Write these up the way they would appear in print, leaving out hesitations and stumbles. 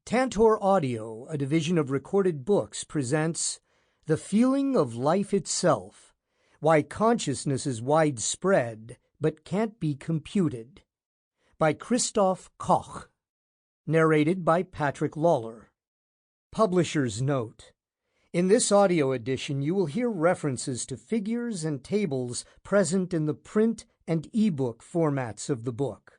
Tantor Audio, a division of Recorded Books, presents The Feeling of Life Itself, Why Consciousness is Widespread But Can't Be Computed, by Christof Koch, narrated by Patrick Lawlor. Publisher's Note: in this audio edition, you will hear references to figures and tables present in the print and ebook formats of the book.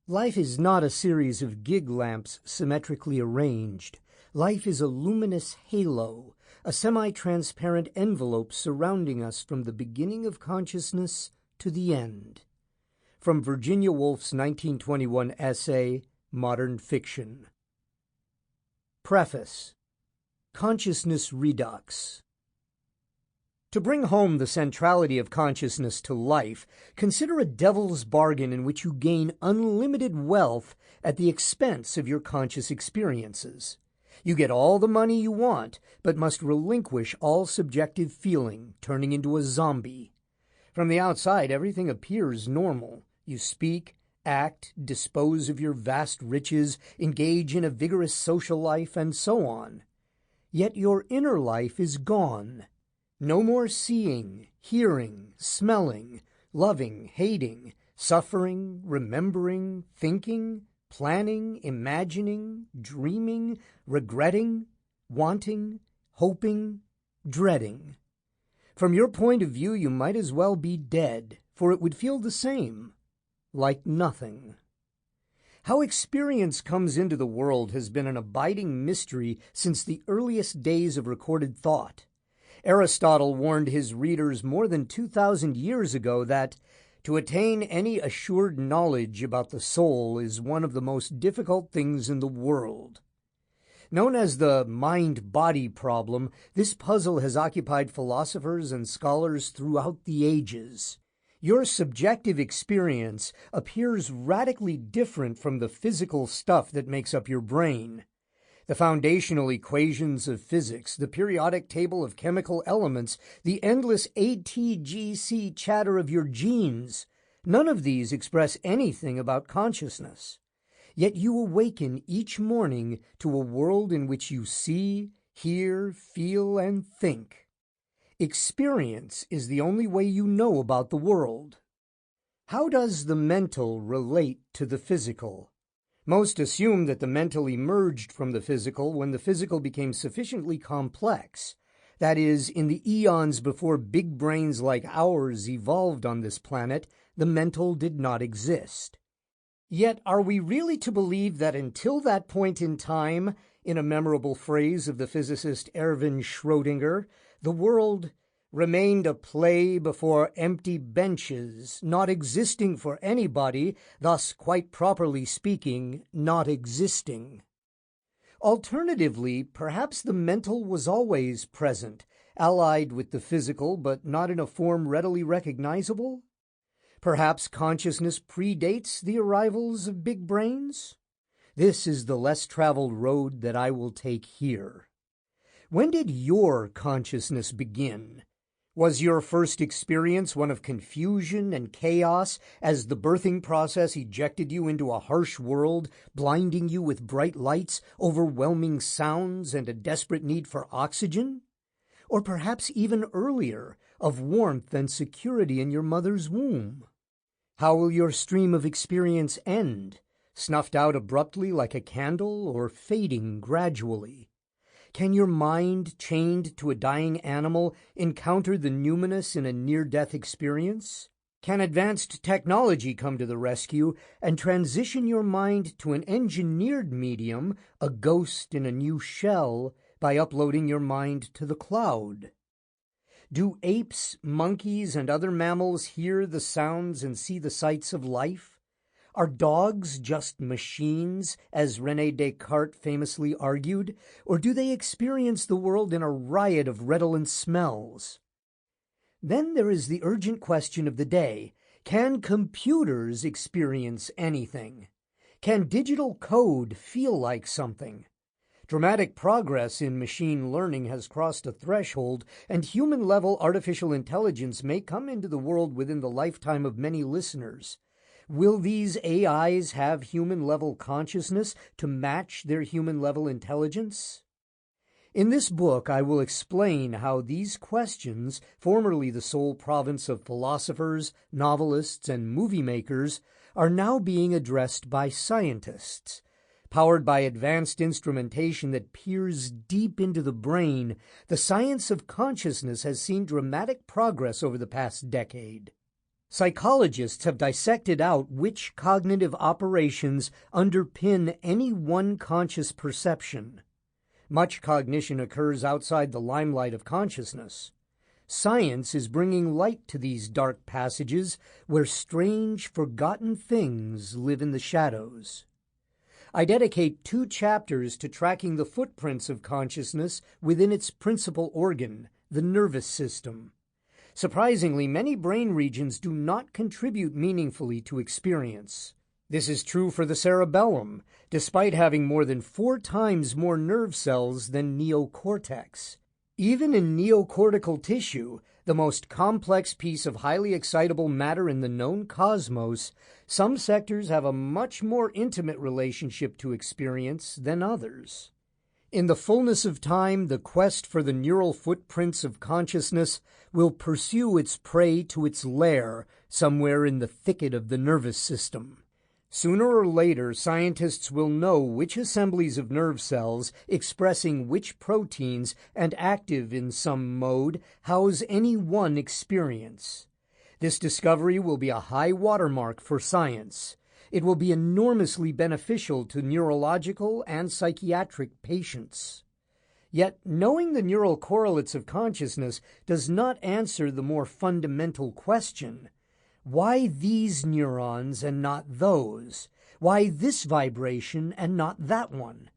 Life is not a series of gig lamps symmetrically arranged. Life is a luminous halo, a semi-transparent envelope surrounding us from the beginning of consciousness to the end. From Virginia Woolf's 1921 essay, Modern Fiction. Preface. Consciousness Redux. To bring home the centrality of consciousness to life, consider a devil's bargain in which you gain unlimited wealth at the expense of your conscious experiences. You get all the money you want, but must relinquish all subjective feeling, turning into a zombie. From the outside, everything appears normal. You speak, act, dispose of your vast riches, engage in a vigorous social life, and so on. Yet your inner life is gone. No more seeing, hearing, smelling, loving, hating, suffering, remembering, thinking, planning, imagining, dreaming, regretting, wanting, hoping, dreading. From your point of view, you might as well be dead, for it would feel the same, like nothing. How experience comes into the world has been an abiding mystery since the earliest days of recorded thought. Aristotle warned his readers more than 2,000 years ago that to attain any assured knowledge about the soul is one of the most difficult things in the world. Known as the mind-body problem, this puzzle has occupied philosophers and scholars throughout the ages. Your subjective experience appears radically different from the physical stuff that makes up your brain. The foundational equations of physics, the periodic table of chemical elements, the endless ATGC chatter of your genes, none of these express anything about consciousness. Yet you awaken each morning to a world in which you see, hear, feel, and think. Experience is the only way you know about the world. How does the mental relate to the physical? Most assume that the mental emerged from the physical when the physical became sufficiently complex. That is, in the eons before big brains like ours evolved on this planet, the mental did not exist. Yet are we really to believe that until that point in time, in a memorable phrase of the physicist Erwin Schrödinger, the world remained a play before empty benches, not existing for anybody, thus, quite properly speaking, not existing? Alternatively, perhaps the mental was always present, allied with the physical, but not in a form readily recognizable? Perhaps consciousness predates the arrivals of big brains? This is the less traveled road that I will take here. When did your consciousness begin? Was your first experience one of confusion and chaos as the birthing process ejected you into a harsh world, blinding you with bright lights, overwhelming sounds, and a desperate need for oxygen? Or perhaps even earlier, of warmth and security in your mother's womb? How will your stream of experience end? Snuffed out abruptly like a candle, or fading gradually? Can your mind, chained to a dying animal, encounter the numinous in a near-death experience? Can advanced technology come to the rescue and transition your mind to an engineered medium, a ghost in a new shell, by uploading your mind to the cloud? Do apes, monkeys, and other mammals hear the sounds and see the sights of life? Are dogs just machines, as René Descartes famously argued, or do they experience the world in a riot of redolent smells? Then there is the urgent question of the day. Can computers experience anything? Can digital code feel like something? Dramatic progress in machine learning has crossed a threshold, and human-level artificial intelligence may come into the world within the lifetime of many listeners. Will these AIs have human-level consciousness to match their human-level intelligence? In this book, I will explain how these questions, formerly the sole province of philosophers, novelists, and movie makers, are now being addressed by scientists. Powered by advanced instrumentation that peers deep into the brain, the science of consciousness has seen dramatic progress over the past decade. Psychologists have dissected out which cognitive operations underpin any one conscious perception. Much cognition occurs outside the limelight of consciousness. Science is bringing light to these dark passages where strange, forgotten things live in the shadows. I dedicate 2 chapters to tracking the footprints of consciousness within its principal organ, the nervous system. Surprisingly, many brain regions do not contribute meaningfully to experience. This is true for the cerebellum, despite having more than 4 times more nerve cells than neocortex. Even in neocortical tissue, the most complex piece of highly excitable matter in the known cosmos, some sectors have a much more intimate relationship to experience than others. In the fullness of time, the quest for the neural footprints of consciousness will pursue its prey to its lair somewhere in the thicket of the nervous system. Sooner or later, scientists will know which assemblies of nerve cells expressing which proteins and active in some mode house any one experience. This discovery will be a high watermark for science. It will be enormously beneficial to neurological and psychiatric patients. Yet, knowing the neural correlates of consciousness does not answer the more fundamental question: why these neurons and not those? Why this vibration and not that one?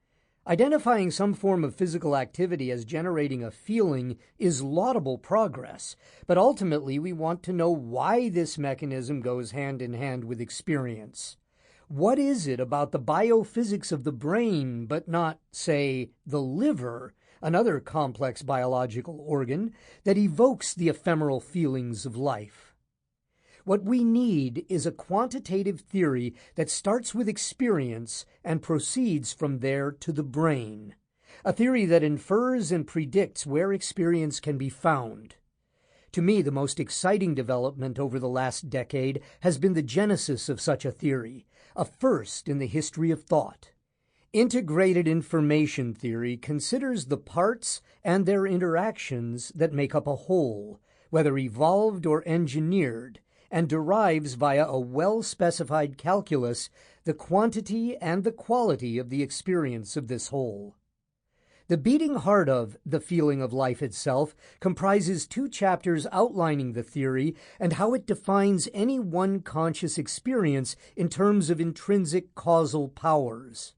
Identifying some form of physical activity as generating a feeling is laudable progress, but ultimately we want to know why this mechanism goes hand in hand with experience. What is it about the biophysics of the brain, but not, say, the liver, another complex biological organ, that evokes the ephemeral feelings of life? What we need is a quantitative theory that starts with experience and proceeds from there to the brain, a theory that infers and predicts where experience can be found. To me, the most exciting development over the last decade has been the genesis of such a theory, a first in the history of thought. Integrated information theory considers the parts and their interactions that make up a whole, whether evolved or engineered, and derives via a well-specified calculus the quantity and the quality of the experience of this whole. The beating heart of The Feeling of Life itself comprises 2 chapters outlining the theory and how it defines any one conscious experience in terms of intrinsic causal powers.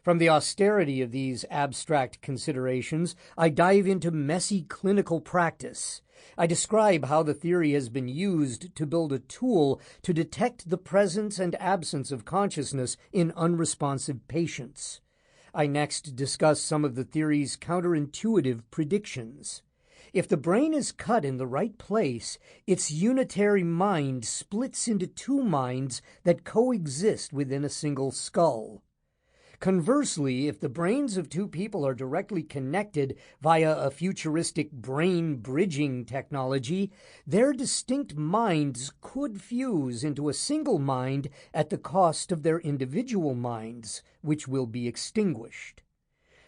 From the austerity of these abstract considerations, I dive into messy clinical practice. I describe how the theory has been used to build a tool to detect the presence and absence of consciousness in unresponsive patients. I next discuss some of the theory's counterintuitive predictions. If the brain is cut in the right place, its unitary mind splits into 2 minds that coexist within a single skull. Conversely, if the brains of 2 people are directly connected via a futuristic brain bridging technology, their distinct minds could fuse into a single mind at the cost of their individual minds, which will be extinguished.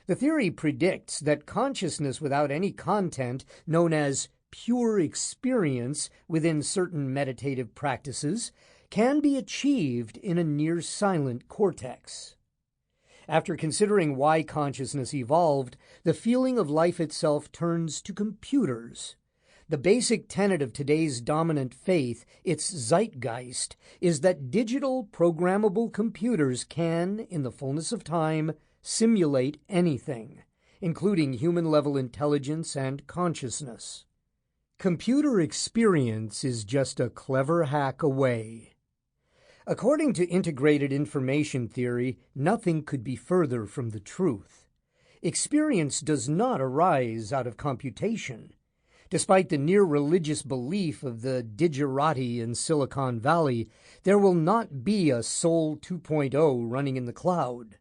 The theory predicts that consciousness without any content, known as pure experience within certain meditative practices, can be achieved in a near-silent cortex. After considering why consciousness evolved, the feeling of life itself turns to computers. The basic tenet of today's dominant faith, its zeitgeist, is that digital programmable computers can, in the fullness of time, simulate anything, including human-level intelligence and consciousness. Computer experience is just a clever hack away. According to integrated information theory, nothing could be further from the truth. Experience does not arise out of computation. Despite the near-religious belief of the digerati in Silicon Valley, there will not be a Soul 2.0 running in the cloud.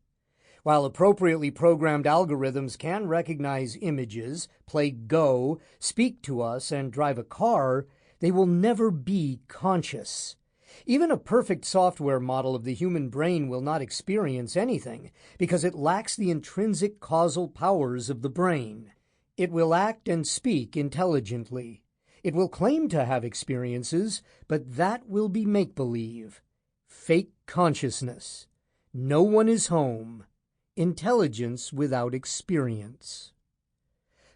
While appropriately programmed algorithms can recognize images, play Go, speak to us, and drive a car, they will never be conscious. Even a perfect software model of the human brain will not experience anything because it lacks the intrinsic causal powers of the brain. It will act and speak intelligently. It will claim to have experiences, but that will be make-believe. Fake consciousness. No one is home. Intelligence without experience.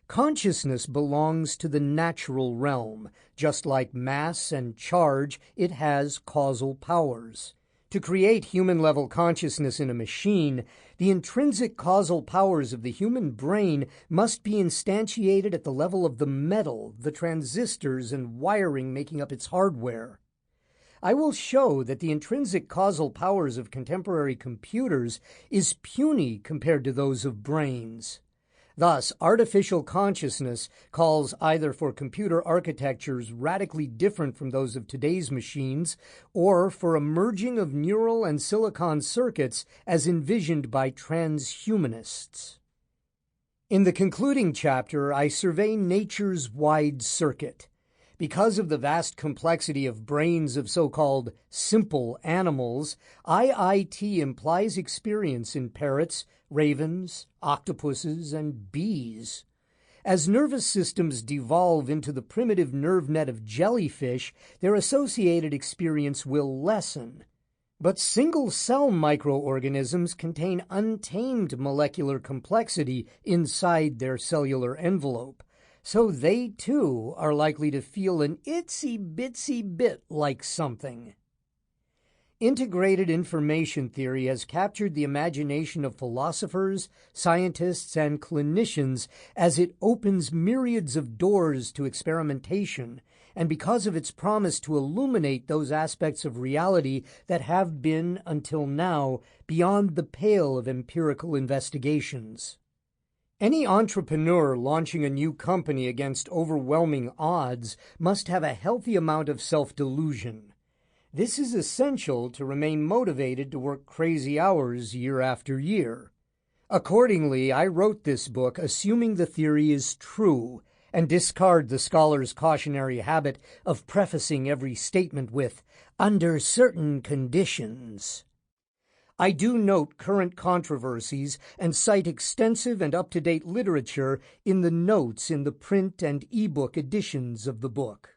Consciousness belongs to the natural realm. Just like mass and charge, it has causal powers. To create human-level consciousness in a machine, the intrinsic causal powers of the human brain must be instantiated at the level of the metal, the transistors, and wiring making up its hardware. I will show that the intrinsic causal powers of contemporary computers is puny compared to those of brains. Thus, artificial consciousness calls either for computer architectures radically different from those of today's machines, or for a merging of neural and silicon circuits as envisioned by transhumanists. In the concluding chapter, I survey nature's wide circuit. Because of the vast complexity of brains of so-called simple animals, IIT implies experience in parrots, ravens, octopuses, and bees. As nervous systems devolve into the primitive nerve net of jellyfish, their associated experience will lessen. But single-cell microorganisms contain untamed molecular complexity inside their cellular envelope. So they, too, are likely to feel an itsy-bitsy bit like something. Integrated information theory has captured the imagination of philosophers, scientists, and clinicians as it opens myriads of doors to experimentation, and because of its promise to illuminate those aspects of reality that have been, until now, beyond the pale of empirical investigations. Any entrepreneur launching a new company against overwhelming odds must have a healthy amount of self-delusion. This is essential to remain motivated to work crazy hours year after year. Accordingly, I wrote this book assuming the theory is true and discard the scholar's cautionary habit of prefacing every statement with, "under certain conditions." I do note current controversies and cite extensive and up-to-date literature in the notes in the print and e-book editions of the book.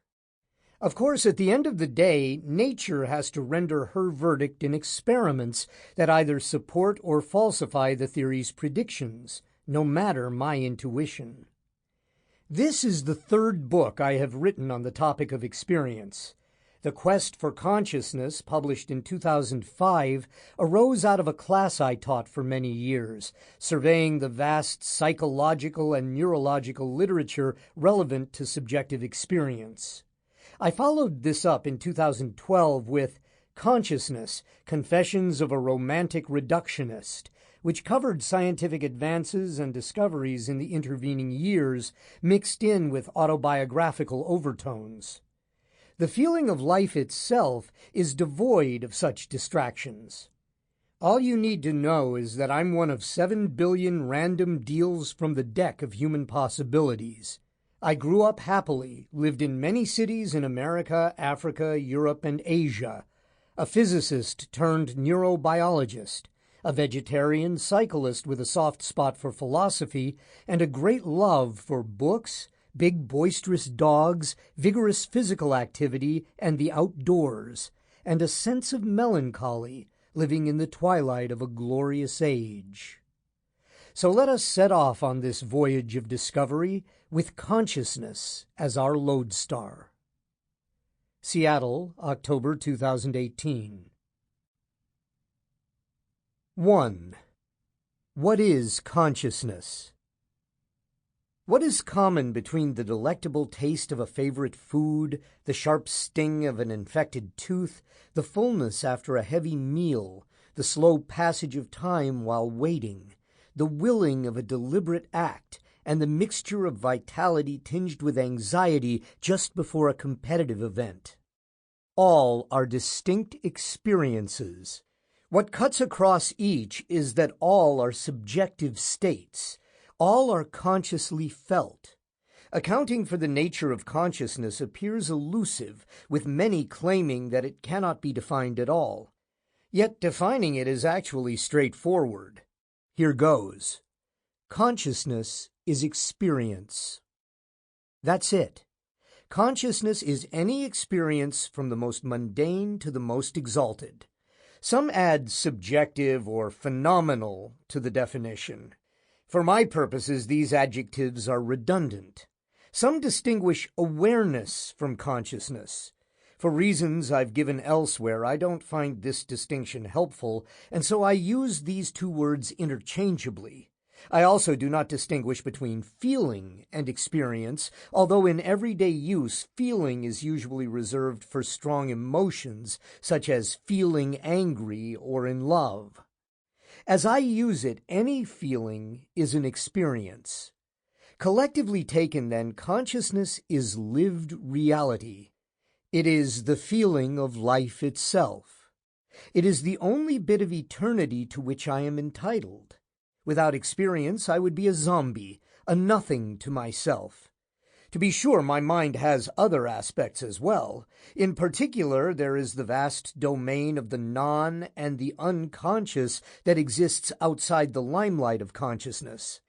Of course, at the end of the day, nature has to render her verdict in experiments that either support or falsify the theory's predictions, no matter my intuition. This is the third book I have written on the topic of experience. The Quest for Consciousness, published in 2005, arose out of a class I taught for many years, surveying the vast psychological and neurological literature relevant to subjective experience. I followed this up in 2012 with Consciousness, Confessions of a Romantic Reductionist, which covered scientific advances and discoveries in the intervening years, mixed in with autobiographical overtones. The feeling of life itself is devoid of such distractions. All you need to know is that I'm one of 7 billion random deals from the deck of human possibilities. I grew up happily, lived in many cities in America, Africa, Europe, and Asia, a physicist turned neurobiologist, a vegetarian cyclist with a soft spot for philosophy, and a great love for books, big boisterous dogs, vigorous physical activity, and the outdoors, and a sense of melancholy, living in the twilight of a glorious age. So let us set off on this voyage of discovery with consciousness as our lodestar. Seattle, October 2018. 1. What is consciousness? What is common between the delectable taste of a favorite food, the sharp sting of an infected tooth, the fullness after a heavy meal, the slow passage of time while waiting, the willing of a deliberate act, and the mixture of vitality tinged with anxiety just before a competitive event. All are distinct experiences. What cuts across each is that all are subjective states. All are consciously felt. Accounting for the nature of consciousness appears elusive, with many claiming that it cannot be defined at all. Yet defining it is actually straightforward. Here goes. Consciousness is experience. That's it. Consciousness is any experience from the most mundane to the most exalted. Some add subjective or phenomenal to the definition. For my purposes, these adjectives are redundant. Some distinguish awareness from consciousness. For reasons I've given elsewhere, I don't find this distinction helpful, and so I use these two words interchangeably. I also do not distinguish between feeling and experience, although in everyday use, feeling is usually reserved for strong emotions, such as feeling angry or in love. As I use it, any feeling is an experience. Collectively taken, then, consciousness is lived reality. It is the feeling of life itself. It is the only bit of eternity to which I am entitled. Without experience, I would be a zombie, a nothing to myself. To be sure, my mind has other aspects as well. In particular, there is the vast domain of the non and the unconscious that exists outside the limelight of consciousness.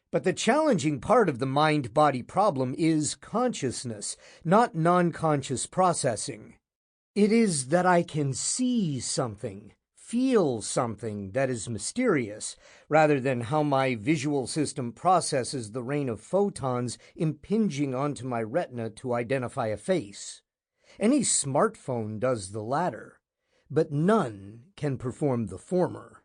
But the challenging part of the mind-body problem is consciousness, not non-conscious processing. It is that I can see something, feel something that is mysterious, rather than how my visual system processes the rain of photons impinging onto my retina to identify a face. Any smartphone does the latter, but none can perform the former.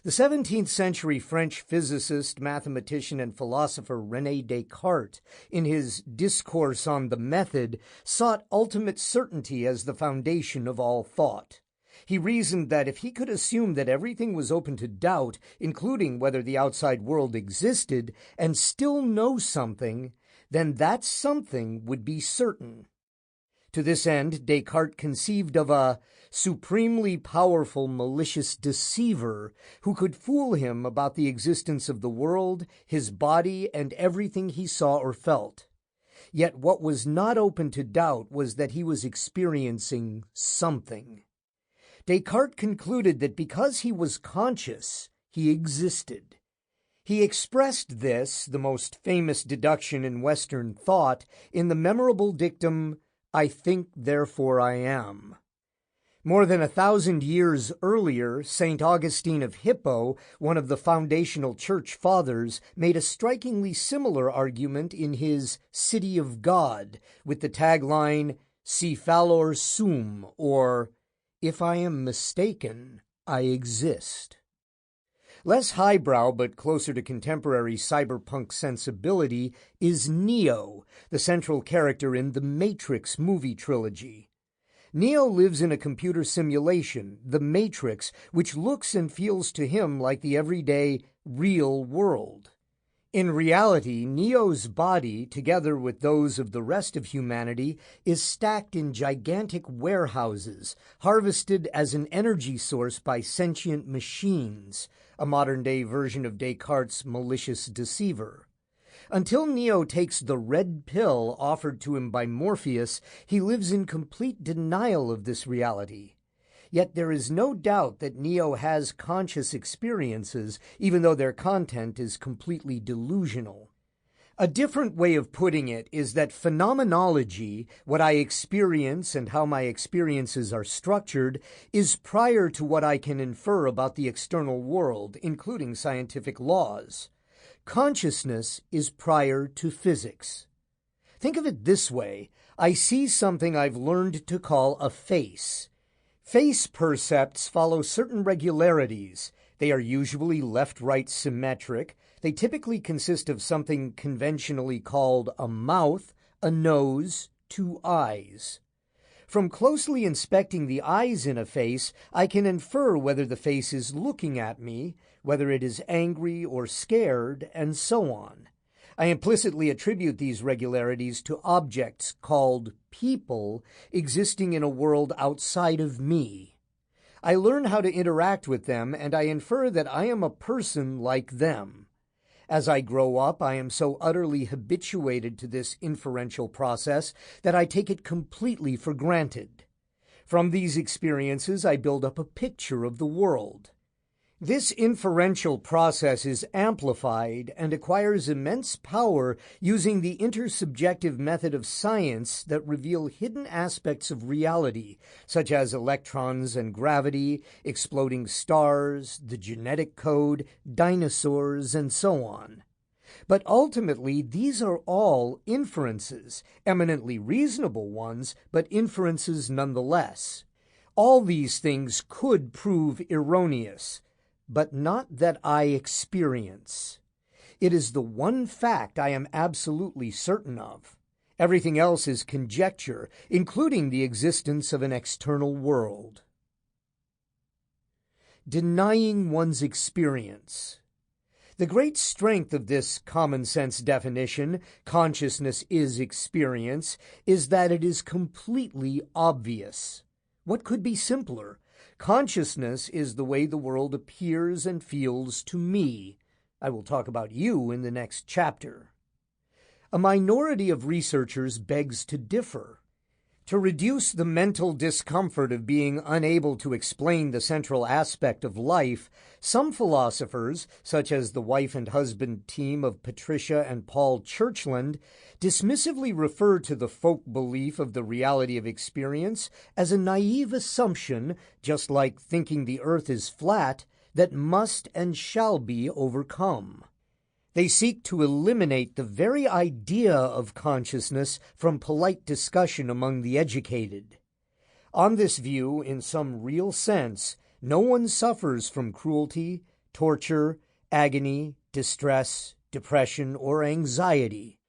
The 17th century French physicist, mathematician, and philosopher René Descartes, in his Discourse on the Method, sought ultimate certainty as the foundation of all thought. He reasoned that if he could assume that everything was open to doubt, including whether the outside world existed, and still know something, then that something would be certain. To this end, Descartes conceived of a supremely powerful malicious deceiver who could fool him about the existence of the world, his body, and everything he saw or felt. Yet what was not open to doubt was that he was experiencing something. Descartes concluded that because he was conscious, he existed. He expressed this, the most famous deduction in Western thought, in the memorable dictum, "I think, therefore I am." More than 1,000 years earlier, St. Augustine of Hippo, one of the foundational church fathers, made a strikingly similar argument in his City of God, with the tagline, "Si fallor sum," or "If I am mistaken, I exist." Less highbrow, but closer to contemporary cyberpunk sensibility, is Neo, the central character in the Matrix movie trilogy. Neo lives in a computer simulation, the Matrix, which looks and feels to him like the everyday, real world. In reality, Neo's body, together with those of the rest of humanity, is stacked in gigantic warehouses, harvested as an energy source by sentient machines, a modern-day version of Descartes' malicious deceiver. Until Neo takes the red pill offered to him by Morpheus, he lives in complete denial of this reality. Yet there is no doubt that Neo has conscious experiences, even though their content is completely delusional. A different way of putting it is that phenomenology, what I experience and how my experiences are structured, is prior to what I can infer about the external world, including scientific laws. Consciousness is prior to physics. Think of it this way. I see something I've learned to call a face. Face percepts follow certain regularities. They are usually left-right symmetric. They typically consist of something conventionally called a mouth, a nose, 2 eyes. From closely inspecting the eyes in a face, I can infer whether the face is looking at me, whether it is angry or scared, and so on. I implicitly attribute these regularities to objects called people existing in a world outside of me. I learn how to interact with them, and I infer that I am a person like them. As I grow up, I am so utterly habituated to this inferential process that I take it completely for granted. From these experiences, I build up a picture of the world. This inferential process is amplified and acquires immense power using the intersubjective method of science that reveal hidden aspects of reality, such as electrons and gravity, exploding stars, the genetic code, dinosaurs, and so on. But ultimately, these are all inferences, eminently reasonable ones, but inferences nonetheless. All these things could prove erroneous, but not that I experience. It is the one fact I am absolutely certain of. Everything else is conjecture, including the existence of an external world. Denying one's experience. The great strength of this common-sense definition, consciousness is experience, is that it is completely obvious. What could be simpler? Consciousness is the way the world appears and feels to me. I will talk about you in the next chapter. A minority of researchers begs to differ. To reduce the mental discomfort of being unable to explain the central aspect of life, some philosophers, such as the wife and husband team of Patricia and Paul Churchland, dismissively refer to the folk belief of the reality of experience as a naive assumption, just like thinking the earth is flat, that must and shall be overcome. They seek to eliminate the very idea of consciousness from polite discussion among the educated. On this view, in some real sense, no one suffers from cruelty, torture, agony, distress, depression, or anxiety.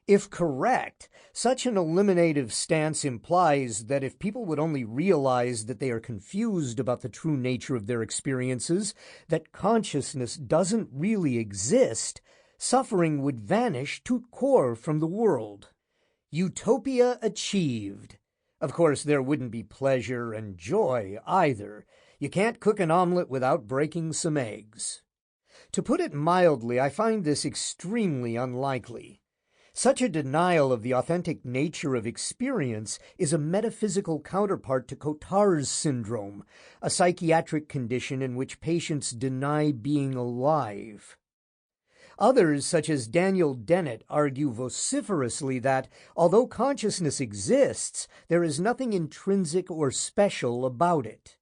If correct, such an eliminative stance implies that if people would only realize that they are confused about the true nature of their experiences, that consciousness doesn't really exist, suffering would vanish tout court from the world. Utopia achieved. Of course, there wouldn't be pleasure and joy either. You can't cook an omelet without breaking some eggs. To put it mildly, I find this extremely unlikely. Such a denial of the authentic nature of experience is a metaphysical counterpart to Cotard's syndrome, a psychiatric condition in which patients deny being alive. Others, such as Daniel Dennett, argue vociferously that, although consciousness exists, there is nothing intrinsic or special about it.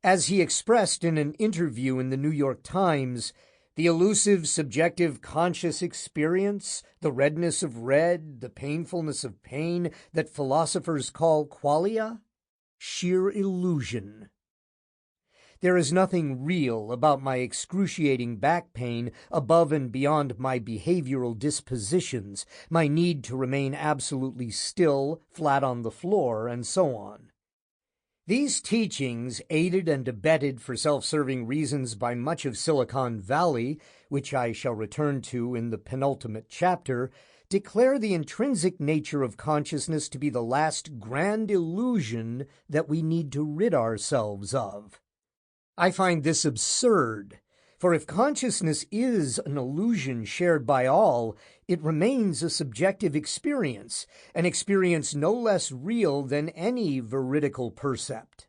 As he expressed in an interview in the New York Times, the elusive, subjective, conscious experience, the redness of red, the painfulness of pain that philosophers call qualia, sheer illusion. There is nothing real about my excruciating back pain above and beyond my behavioral dispositions, my need to remain absolutely still, flat on the floor, and so on. These teachings, aided and abetted for self-serving reasons by much of Silicon Valley, which I shall return to in the penultimate chapter, declare the intrinsic nature of consciousness to be the last grand illusion that we need to rid ourselves of. I find this absurd, for if consciousness is an illusion shared by all, it remains a subjective experience, an experience no less real than any veridical percept.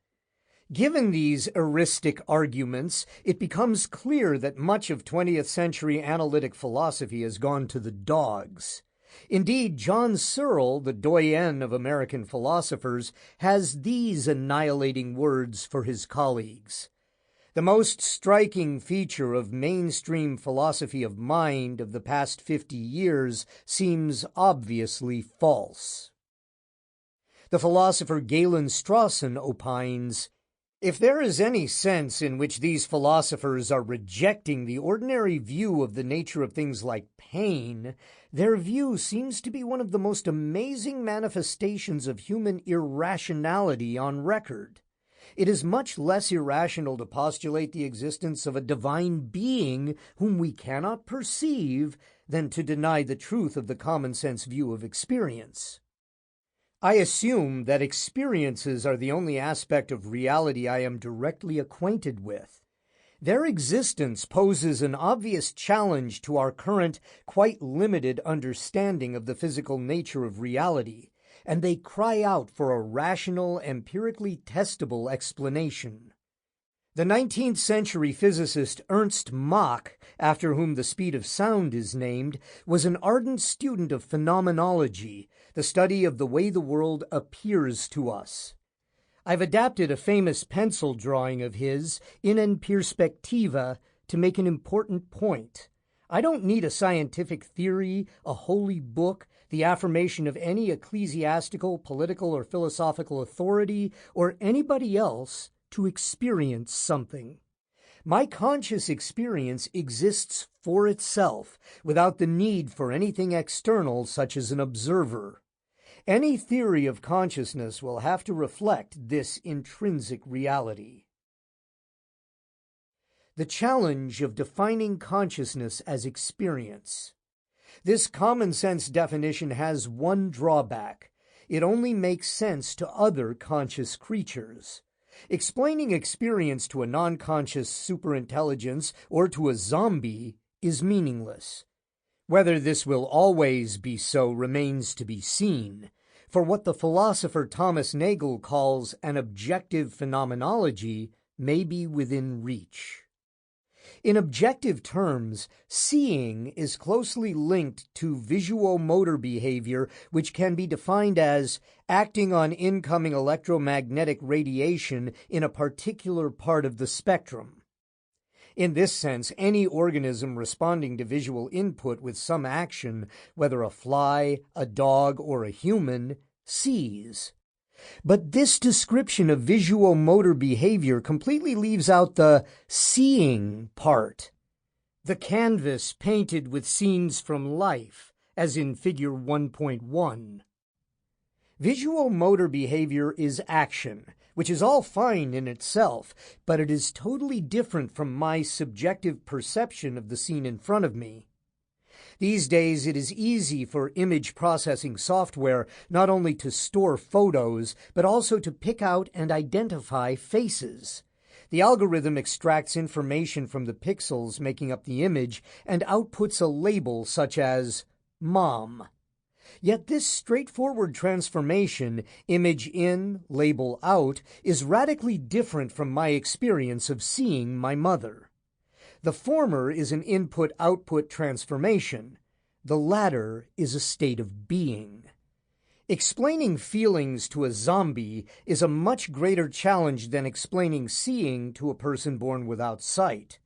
Given these heuristic arguments, it becomes clear that much of 20th century analytic philosophy has gone to the dogs. Indeed, John Searle, the doyen of American philosophers, has these annihilating words for his colleagues. The most striking feature of mainstream philosophy of mind of the past 50 years seems obviously false. The philosopher Galen Strawson opines, if there is any sense in which these philosophers are rejecting the ordinary view of the nature of things like pain, their view seems to be one of the most amazing manifestations of human irrationality on record. It is much less irrational to postulate the existence of a divine being whom we cannot perceive than to deny the truth of the common-sense view of experience. I assume that experiences are the only aspect of reality I am directly acquainted with. Their existence poses an obvious challenge to our current, quite limited understanding of the physical nature of reality, and they cry out for a rational, empirically testable explanation. The 19th century physicist Ernst Mach, after whom the speed of sound is named, was an ardent student of phenomenology, the study of the way the world appears to us. I've adapted a famous pencil drawing of his, in perspectiva, to make an important point. I don't need a scientific theory, a holy book, the affirmation of any ecclesiastical, political, or philosophical authority, or anybody else to experience something. My conscious experience exists for itself, without the need for anything external such as an observer. Any theory of consciousness will have to reflect this intrinsic reality. The challenge of defining consciousness as experience. This common-sense definition has one drawback. It only makes sense to other conscious creatures. Explaining experience to a non-conscious superintelligence or to a zombie is meaningless. Whether this will always be so remains to be seen, for what the philosopher Thomas Nagel calls an objective phenomenology may be within reach. In objective terms, seeing is closely linked to visuomotor behavior, which can be defined as acting on incoming electromagnetic radiation in a particular part of the spectrum. In this sense, any organism responding to visual input with some action, whether a fly, a dog, or a human, sees. But this description of visuomotor behavior completely leaves out the seeing part. The canvas painted with scenes from life, as in Figure 1.1. Visuomotor behavior is action, which is all fine in itself, but it is totally different from my subjective perception of the scene in front of me. These days, it is easy for image processing software not only to store photos, but also to pick out and identify faces. The algorithm extracts information from the pixels making up the image and outputs a label such as Mom. Yet this straightforward transformation, image in, label out, is radically different from my experience of seeing my mother. The former is an input-output transformation. The latter is a state of being. Explaining feelings to a zombie is a much greater challenge than explaining seeing to a person born without sight.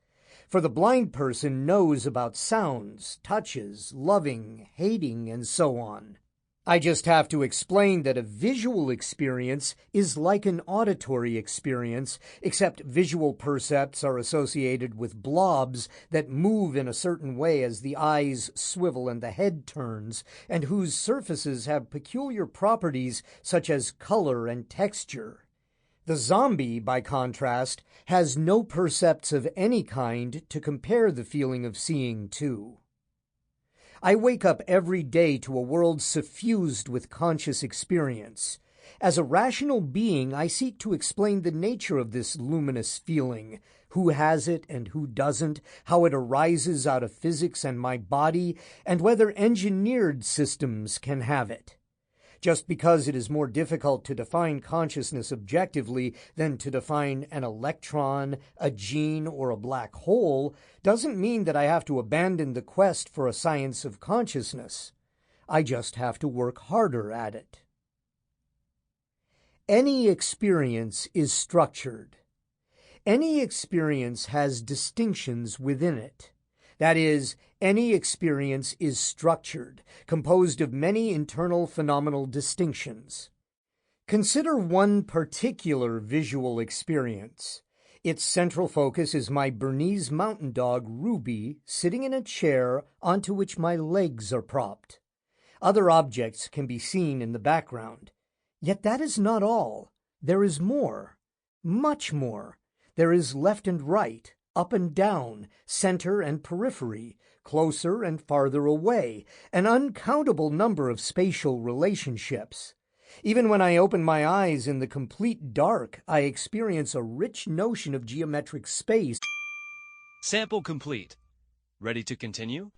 For the blind person knows about sounds, touches, loving, hating, and so on. I just have to explain that a visual experience is like an auditory experience, except visual percepts are associated with blobs that move in a certain way as the eyes swivel and the head turns, and whose surfaces have peculiar properties such as color and texture. The zombie, by contrast, has no percepts of any kind to compare the feeling of seeing to. I wake up every day to a world suffused with conscious experience. As a rational being, I seek to explain the nature of this luminous feeling, who has it and who doesn't, how it arises out of physics and my body, and whether engineered systems can have it. Just because it is more difficult to define consciousness objectively than to define an electron, a gene, or a black hole, doesn't mean that I have to abandon the quest for a science of consciousness. I just have to work harder at it. Any experience is structured. Any experience has distinctions within it. That is, any experience is structured, composed of many internal phenomenal distinctions. Consider one particular visual experience. Its central focus is my Bernese mountain dog, Ruby, sitting in a chair onto which my legs are propped. Other objects can be seen in the background. Yet that is not all. There is more. Much more. There is left and right, up and down, center and periphery, closer and farther away, an uncountable number of spatial relationships. Even when I open my eyes in the complete dark, I experience a rich notion of geometric space. Sample complete. Ready to continue?